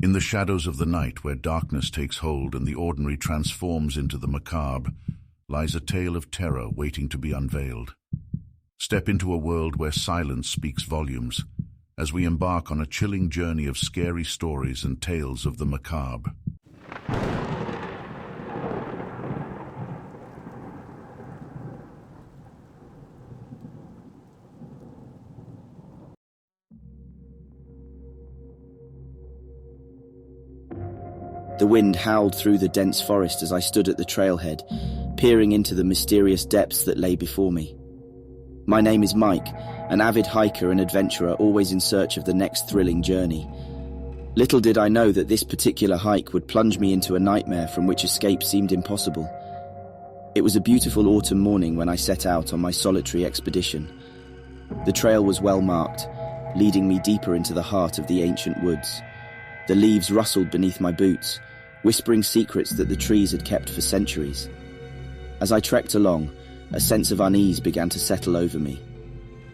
In the shadows of the night, where darkness takes hold and the ordinary transforms into the macabre, lies a tale of terror waiting to be unveiled. Step into a world where silence speaks volumes, as we embark on a chilling journey of scary stories and tales of the macabre. The wind howled through the dense forest as I stood at the trailhead, peering into the mysterious depths that lay before me. My name is Mike, an avid hiker and adventurer always in search of the next thrilling journey. Little did I know that this particular hike would plunge me into a nightmare from which escape seemed impossible. It was a beautiful autumn morning when I set out on my solitary expedition. The trail was well marked, leading me deeper into the heart of the ancient woods. The leaves rustled beneath my boots, whispering secrets that the trees had kept for centuries. As I trekked along, a sense of unease began to settle over me.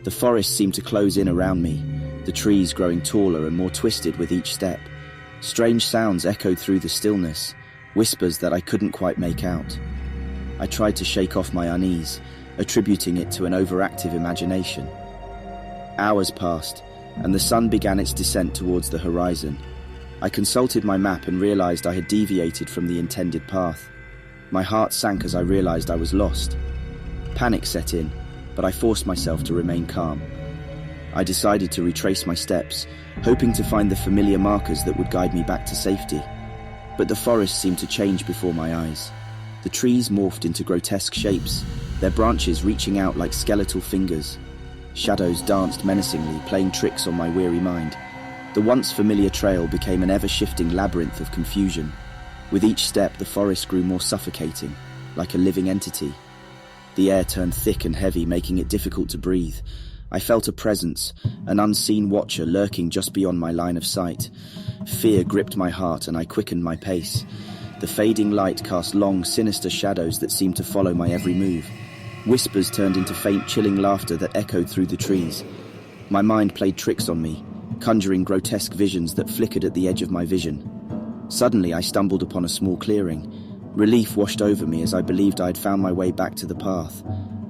The forest seemed to close in around me, the trees growing taller and more twisted with each step. Strange sounds echoed through the stillness, whispers that I couldn't quite make out. I tried to shake off my unease, attributing it to an overactive imagination. Hours passed, and the sun began its descent towards the horizon. I consulted my map and realized I had deviated from the intended path. My heart sank as I realized I was lost. Panic set in, but I forced myself to remain calm. I decided to retrace my steps, hoping to find the familiar markers that would guide me back to safety. But the forest seemed to change before my eyes. The trees morphed into grotesque shapes, their branches reaching out like skeletal fingers. Shadows danced menacingly, playing tricks on my weary mind. The once familiar trail became an ever-shifting labyrinth of confusion. With each step, the forest grew more suffocating, like a living entity. The air turned thick and heavy, making it difficult to breathe. I felt a presence, an unseen watcher lurking just beyond my line of sight. Fear gripped my heart and I quickened my pace. The fading light cast long, sinister shadows that seemed to follow my every move. Whispers turned into faint, chilling laughter that echoed through the trees. My mind played tricks on me, conjuring grotesque visions that flickered at the edge of my vision. Suddenly, I stumbled upon a small clearing. Relief washed over me as I believed I had found my way back to the path.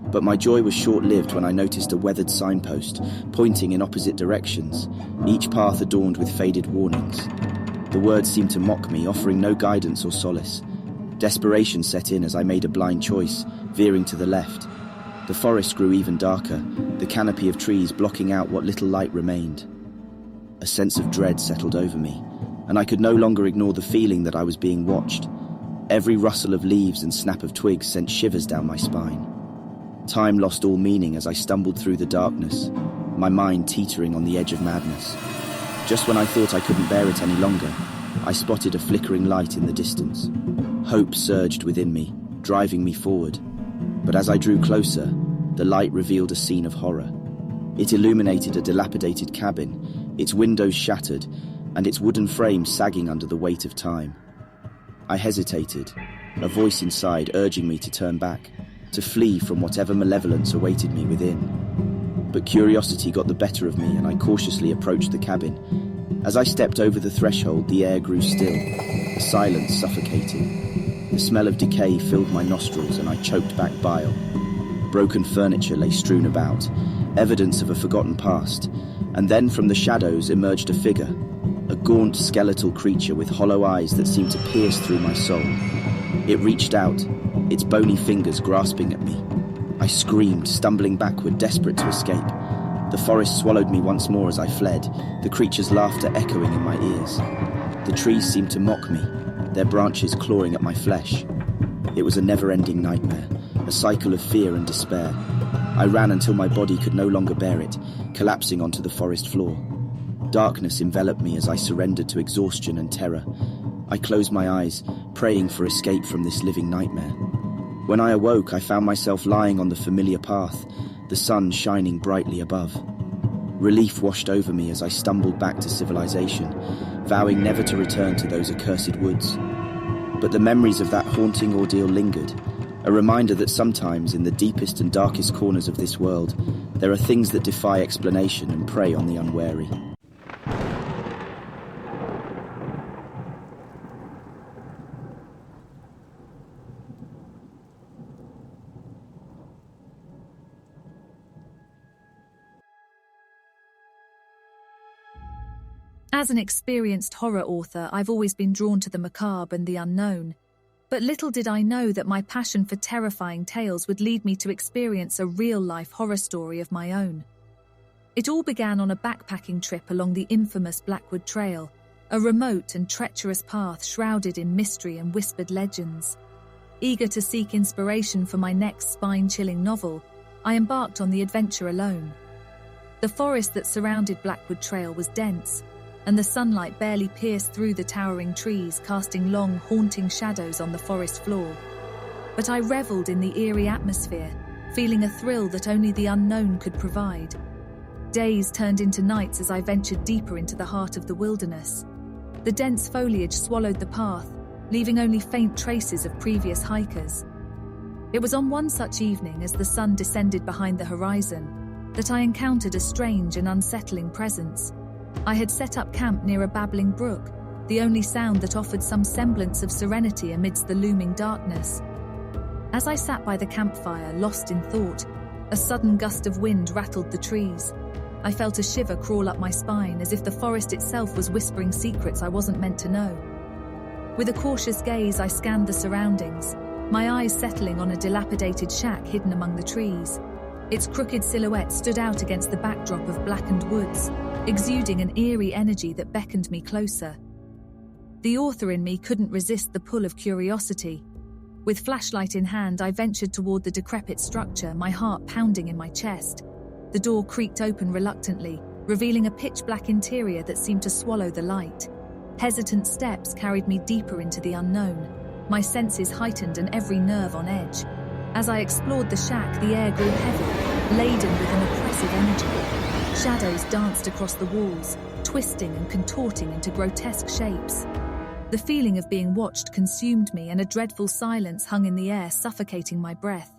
But my joy was short-lived when I noticed a weathered signpost, pointing in opposite directions, each path adorned with faded warnings. The words seemed to mock me, offering no guidance or solace. Desperation set in as I made a blind choice, veering to the left. The forest grew even darker, the canopy of trees blocking out what little light remained. A sense of dread settled over me, and I could no longer ignore the feeling that I was being watched. Every rustle of leaves and snap of twigs sent shivers down my spine. Time lost all meaning as I stumbled through the darkness, my mind teetering on the edge of madness. Just when I thought I couldn't bear it any longer, I spotted a flickering light in the distance. Hope surged within me, driving me forward. But as I drew closer, the light revealed a scene of horror. It illuminated a dilapidated cabin, its windows shattered, and its wooden frame sagging under the weight of time. I hesitated, a voice inside urging me to turn back, to flee from whatever malevolence awaited me within. But curiosity got the better of me and I cautiously approached the cabin. As I stepped over the threshold, the air grew still, the silence suffocating. The smell of decay filled my nostrils and I choked back bile. Broken furniture lay strewn about, evidence of a forgotten past, and then from the shadows emerged a figure, a gaunt skeletal creature with hollow eyes that seemed to pierce through my soul. It reached out, its bony fingers grasping at me. I screamed, stumbling backward, desperate to escape. The forest swallowed me once more as I fled, the creature's laughter echoing in my ears. The trees seemed to mock me, their branches clawing at my flesh. It was a never-ending nightmare, a cycle of fear and despair. I ran until my body could no longer bear it, collapsing onto the forest floor. Darkness enveloped me as I surrendered to exhaustion and terror. I closed my eyes, praying for escape from this living nightmare. When I awoke, I found myself lying on the familiar path, the sun shining brightly above. Relief washed over me as I stumbled back to civilization, vowing never to return to those accursed woods. But the memories of that haunting ordeal lingered, a reminder that sometimes in the deepest and darkest corners of this world, there are things that defy explanation and prey on the unwary. As an experienced horror author, I've always been drawn to the macabre and the unknown. But little did I know that my passion for terrifying tales would lead me to experience a real-life horror story of my own. It all began on a backpacking trip along the infamous Blackwoods Trail, a remote and treacherous path shrouded in mystery and whispered legends. Eager to seek inspiration for my next spine-chilling novel, I embarked on the adventure alone. The forest that surrounded Blackwoods Trail was dense, and the sunlight barely pierced through the towering trees, casting long, haunting shadows on the forest floor. But I reveled in the eerie atmosphere, feeling a thrill that only the unknown could provide. Days turned into nights as I ventured deeper into the heart of the wilderness. The dense foliage swallowed the path, leaving only faint traces of previous hikers. It was on one such evening, as the sun descended behind the horizon, that I encountered a strange and unsettling presence. I had set up camp near a babbling brook, the only sound that offered some semblance of serenity amidst the looming darkness. As I sat by the campfire, lost in thought, a sudden gust of wind rattled the trees. I felt a shiver crawl up my spine, as if the forest itself was whispering secrets I wasn't meant to know. With a cautious gaze, I scanned the surroundings, my eyes settling on a dilapidated shack hidden among the trees. Its crooked silhouette stood out against the backdrop of blackened woods, exuding an eerie energy that beckoned me closer. The author in me couldn't resist the pull of curiosity. With flashlight in hand, I ventured toward the decrepit structure, my heart pounding in my chest. The door creaked open reluctantly, revealing a pitch-black interior that seemed to swallow the light. Hesitant steps carried me deeper into the unknown, my senses heightened and every nerve on edge. As I explored the shack, the air grew heavy, laden with an oppressive energy. Shadows danced across the walls, twisting and contorting into grotesque shapes. The feeling of being watched consumed me, and a dreadful silence hung in the air, suffocating my breath.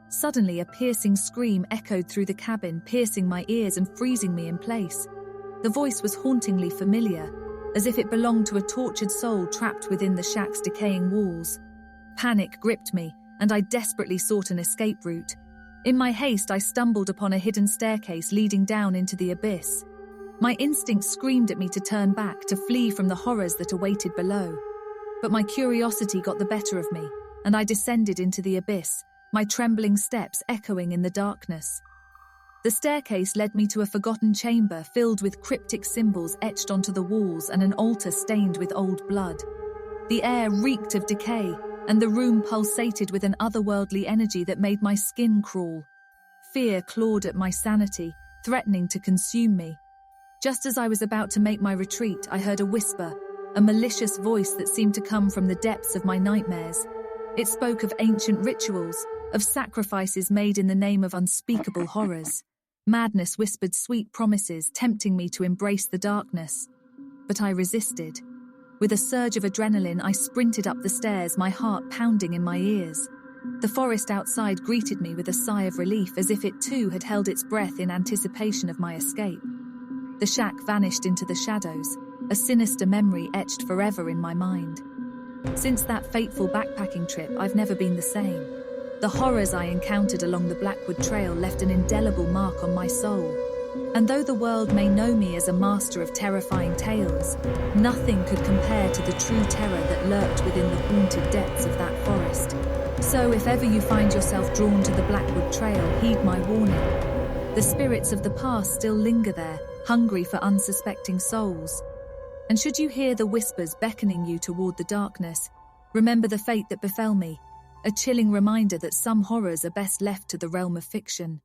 Suddenly, a piercing scream echoed through the cabin, piercing my ears and freezing me in place. The voice was hauntingly familiar, as if it belonged to a tortured soul trapped within the shack's decaying walls. Panic gripped me, and I desperately sought an escape route. In my haste, I stumbled upon a hidden staircase leading down into the abyss. My instinct screamed at me to turn back, to flee from the horrors that awaited below. But my curiosity got the better of me, and I descended into the abyss, my trembling steps echoing in the darkness. The staircase led me to a forgotten chamber filled with cryptic symbols etched onto the walls and an altar stained with old blood. The air reeked of decay, and the room pulsated with an otherworldly energy that made my skin crawl. Fear clawed at my sanity, threatening to consume me. Just as I was about to make my retreat, I heard a whisper, a malicious voice that seemed to come from the depths of my nightmares. It spoke of ancient rituals, of sacrifices made in the name of unspeakable horrors. Madness whispered sweet promises, tempting me to embrace the darkness. But I resisted. With a surge of adrenaline, I sprinted up the stairs, my heart pounding in my ears. The forest outside greeted me with a sigh of relief, as if it too had held its breath in anticipation of my escape. The shack vanished into the shadows, a sinister memory etched forever in my mind. Since that fateful backpacking trip, I've never been the same. The horrors I encountered along the Blackwoods Trail left an indelible mark on my soul. And though the world may know me as a master of terrifying tales, nothing could compare to the true terror that lurked within the haunted depths of that forest. So if ever you find yourself drawn to the Blackwoods Trail, heed my warning. The spirits of the past still linger there, hungry for unsuspecting souls. And should you hear the whispers beckoning you toward the darkness, remember the fate that befell me, a chilling reminder that some horrors are best left to the realm of fiction.